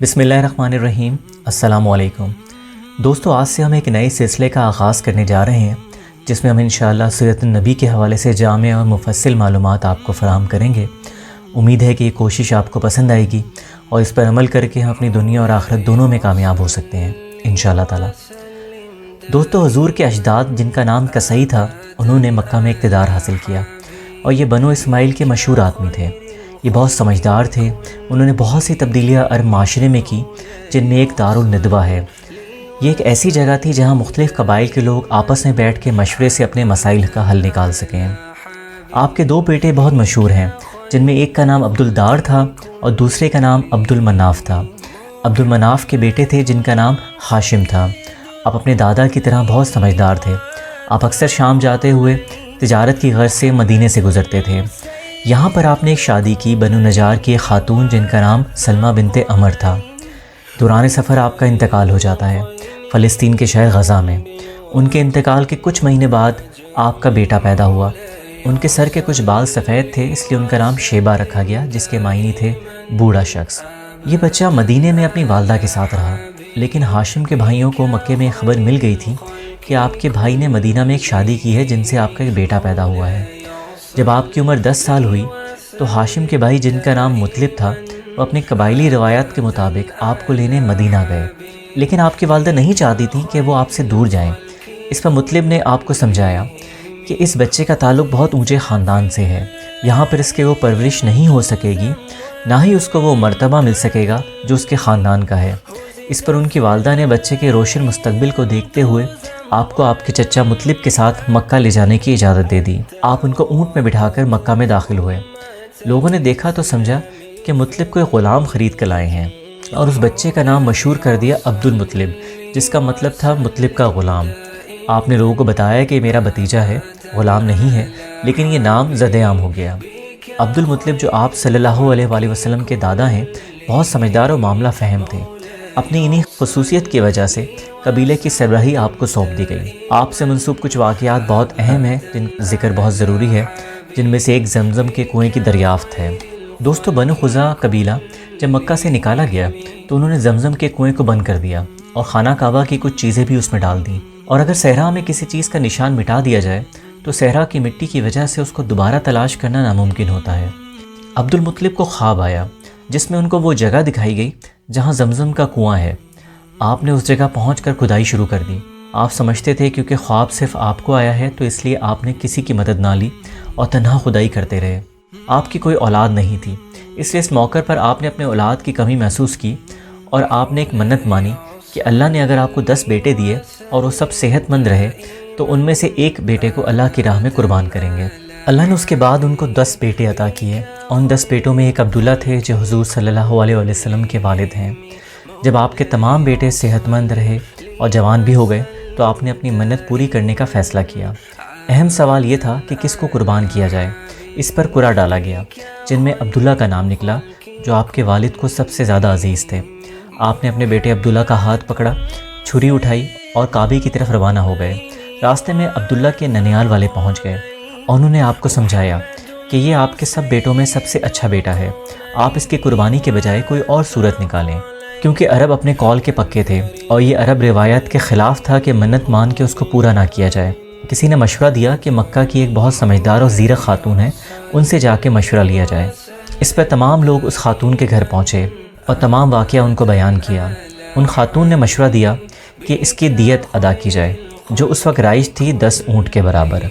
بسم اللہ الرحمن الرحیم۔ السلام علیکم دوستو، آج سے ہم ایک نئے سلسلے کا آغاز کرنے جا رہے ہیں جس میں ہم انشاءاللہ سیرت النبی کے حوالے سے جامع اور مفصل معلومات آپ کو فراہم کریں گے۔ امید ہے کہ یہ کوشش آپ کو پسند آئے گی اور اس پر عمل کر کے ہم اپنی دنیا اور آخرت دونوں میں کامیاب ہو سکتے ہیں انشاءاللہ تعالی۔ دوستو، حضور کے اجداد جن کا نام قصی تھا، انہوں نے مکہ میں اقتدار حاصل کیا اور یہ بنو اسماعیل کے مشہور آدمی تھے۔ یہ بہت سمجھدار تھے۔ انہوں نے بہت سی تبدیلیاں عرب معاشرے میں کی، جن میں ایک دارالندوہ ہے۔ یہ ایک ایسی جگہ تھی جہاں مختلف قبائل کے لوگ آپس میں بیٹھ کے مشورے سے اپنے مسائل کا حل نکال سکیں۔ آپ کے دو بیٹے بہت مشہور ہیں، جن میں ایک کا نام عبدالدار تھا اور دوسرے کا نام عبدالمناف تھا۔ عبدالمناف کے بیٹے تھے جن کا نام ہاشم تھا۔ آپ اپنے دادا کی طرح بہت سمجھدار تھے۔ آپ اکثر شام جاتے ہوئے تجارت کی غرض سے مدینے سے گزرتے تھے۔ یہاں پر آپ نے ایک شادی کی بنو نجار کی ایک خاتون جن کا نام سلمہ بنت عمر تھا۔ دوران سفر آپ کا انتقال ہو جاتا ہے فلسطین کے شہر غزہ میں۔ ان کے انتقال کے کچھ مہینے بعد آپ کا بیٹا پیدا ہوا۔ ان کے سر کے کچھ بال سفید تھے، اس لیے ان کا نام شیبہ رکھا گیا، جس کے معنی تھے بوڑھا شخص۔ یہ بچہ مدینے میں اپنی والدہ کے ساتھ رہا، لیکن ہاشم کے بھائیوں کو مکے میں خبر مل گئی تھی کہ آپ کے بھائی نے مدینہ میں ایک شادی کی ہے جن سے آپ کا ایک بیٹا پیدا ہوا ہے۔ جب آپ کی عمر 10 سال ہوئی تو ہاشم کے بھائی جن کا نام مطلب تھا، وہ اپنی قبائلی روایات کے مطابق آپ کو لینے مدینہ گئے، لیکن آپ کی والدہ نہیں چاہتی تھیں کہ وہ آپ سے دور جائیں۔ اس پر مطلب نے آپ کو سمجھایا کہ اس بچے کا تعلق بہت اونچے خاندان سے ہے، یہاں پر اس کے وہ پرورش نہیں ہو سکے گی، نہ ہی اس کو وہ مرتبہ مل سکے گا جو اس کے خاندان کا ہے۔ اس پر ان کی والدہ نے بچے کے روشن مستقبل کو دیکھتے ہوئے آپ کو آپ کے چچا مطلب کے ساتھ مکہ لے جانے کی اجازت دے دی۔ آپ ان کو اونٹ میں بٹھا کر مکہ میں داخل ہوئے۔ لوگوں نے دیکھا تو سمجھا کہ مطلب کوئی غلام خرید کر لائے ہیں اور اس بچے کا نام مشہور کر دیا عبدالمطلب، جس کا مطلب تھا مطلب کا غلام۔ آپ نے لوگوں کو بتایا کہ میرا بھتیجا ہے، غلام نہیں ہے، لیکن یہ نام زد عام ہو گیا۔ عبدالمطلب جو آپ صلی اللہ علیہ وآلہ وسلم کے دادا ہیں، بہت سمجھدار اور معاملہ فہم تھے۔ اپنی انہی خصوصیت کی وجہ سے قبیلے کی سربراہی آپ کو سونپ دی گئی۔ آپ سے منسوب کچھ واقعات بہت اہم ہیں جن کا ذکر بہت ضروری ہے، جن میں سے ایک زمزم کے کنویں کی دریافت ہے۔ دوستو، بنو خزاعہ قبیلہ جب مکہ سے نکالا گیا تو انہوں نے زمزم کے کنویں کو بند کر دیا اور خانہ کعبہ کی کچھ چیزیں بھی اس میں ڈال دیں، اور اگر صحرا میں کسی چیز کا نشان مٹا دیا جائے تو صحرا کی مٹی کی وجہ سے اس کو دوبارہ تلاش کرنا ناممکن ہوتا ہے۔ عبدالمطلب کو خواب آیا جس میں ان کو وہ جگہ دکھائی گئی جہاں زمزم کا کنواں ہے۔ آپ نے اس جگہ پہنچ کر کھدائی شروع کر دی۔ آپ سمجھتے تھے کیونکہ خواب صرف آپ کو آیا ہے تو اس لیے آپ نے کسی کی مدد نہ لی اور تنہا کھدائی کرتے رہے۔ آپ کی کوئی اولاد نہیں تھی، اس لیے اس موقع پر آپ نے اپنے اولاد کی کمی محسوس کی اور آپ نے ایک منت مانی کہ اللہ نے اگر آپ کو 10 بیٹے دیے اور وہ سب صحت مند رہے تو ان میں سے ایک بیٹے کو اللہ کی راہ میں قربان کریں گے۔ اللہ نے اس کے بعد ان کو 10 بیٹے عطا کیے اور ان 10 بیٹوں میں ایک عبداللہ تھے جو حضور صلی اللہ علیہ وسلم کے والد ہیں۔ جب آپ کے تمام بیٹے صحت مند رہے اور جوان بھی ہو گئے تو آپ نے اپنی منت پوری کرنے کا فیصلہ کیا۔ اہم سوال یہ تھا کہ کس کو قربان کیا جائے۔ اس پر قرعہ ڈالا گیا جن میں عبداللہ کا نام نکلا جو آپ کے والد کو سب سے زیادہ عزیز تھے۔ آپ نے اپنے بیٹے عبداللہ کا ہاتھ پکڑا، چھری اٹھائی اور کعبے کی طرف روانہ ہو گئے۔ راستے میں عبداللہ کے ننیال والے پہنچ گئے اور انہوں نے آپ کو سمجھایا کہ یہ آپ کے سب بیٹوں میں سب سے اچھا بیٹا ہے، آپ اس کی قربانی کے بجائے کوئی اور صورت نکالیں، کیونکہ عرب اپنے قول کے پکے تھے اور یہ عرب روایت کے خلاف تھا کہ منت مان کے اس کو پورا نہ کیا جائے۔ کسی نے مشورہ دیا کہ مکہ کی ایک بہت سمجھدار اور زیرک خاتون ہے، ان سے جا کے مشورہ لیا جائے۔ اس پر تمام لوگ اس خاتون کے گھر پہنچے اور تمام واقعہ ان کو بیان کیا۔ ان خاتون نے مشورہ دیا کہ اس کی دیت ادا کی جائے جو اس وقت رائج تھی 10 اونٹ کے برابر۔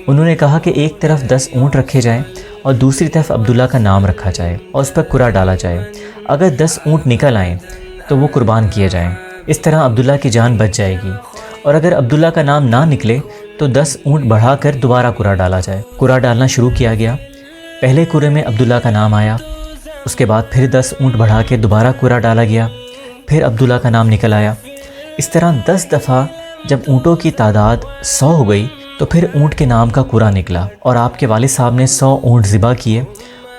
انہوں نے کہا کہ ایک طرف 10 اونٹ رکھے جائیں اور دوسری طرف عبداللہ کا نام رکھا جائے اور اس پر قرعہ ڈالا جائے۔ اگر 10 اونٹ نکل آئیں تو وہ قربان کیے جائیں، اس طرح عبداللہ کی جان بچ جائے گی، اور اگر عبداللہ کا نام نہ نکلے تو 10 اونٹ بڑھا کر دوبارہ قرعہ ڈالا جائے۔ قرعہ ڈالنا شروع کیا گیا۔ پہلے قرعے میں عبداللہ کا نام آیا، اس کے بعد پھر 10 اونٹ بڑھا کے دوبارہ قرعہ ڈالا گیا، پھر عبداللہ کا نام نکل آیا۔ اس طرح 10 دفعہ جب اونٹوں کی تعداد 100 ہو گئی تو پھر اونٹ کے نام کا قرعہ نکلا اور آپ کے والد صاحب نے 100 اونٹ ذبح کیے،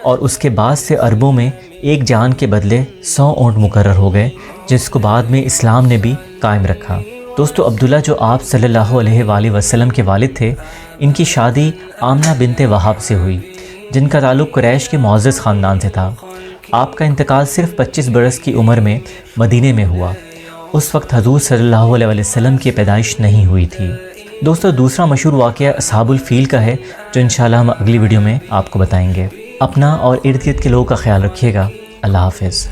اور اس کے بعد سے عربوں میں ایک جان کے بدلے 100 اونٹ مقرر ہو گئے، جس کو بعد میں اسلام نے بھی قائم رکھا۔ دوستو، عبداللہ جو آپ صلی اللہ علیہ وآلہ وسلم کے والد تھے، ان کی شادی آمنہ بنت وہاب سے ہوئی، جن کا تعلق قریش کے معزز خاندان سے تھا۔ آپ کا انتقال صرف 25 برس کی عمر میں مدینے میں ہوا۔ اس وقت حضور صلی اللہ علیہ وسلم کی پیدائش نہیں ہوئی تھی۔ دوستو دوسرا مشہور واقعہ اصحاب الفیل کا ہے، جو انشاءاللہ ہم اگلی ویڈیو میں آپ کو بتائیں گے۔ اپنا اور ارد گرد کے لوگوں کا خیال رکھیے گا۔ اللہ حافظ۔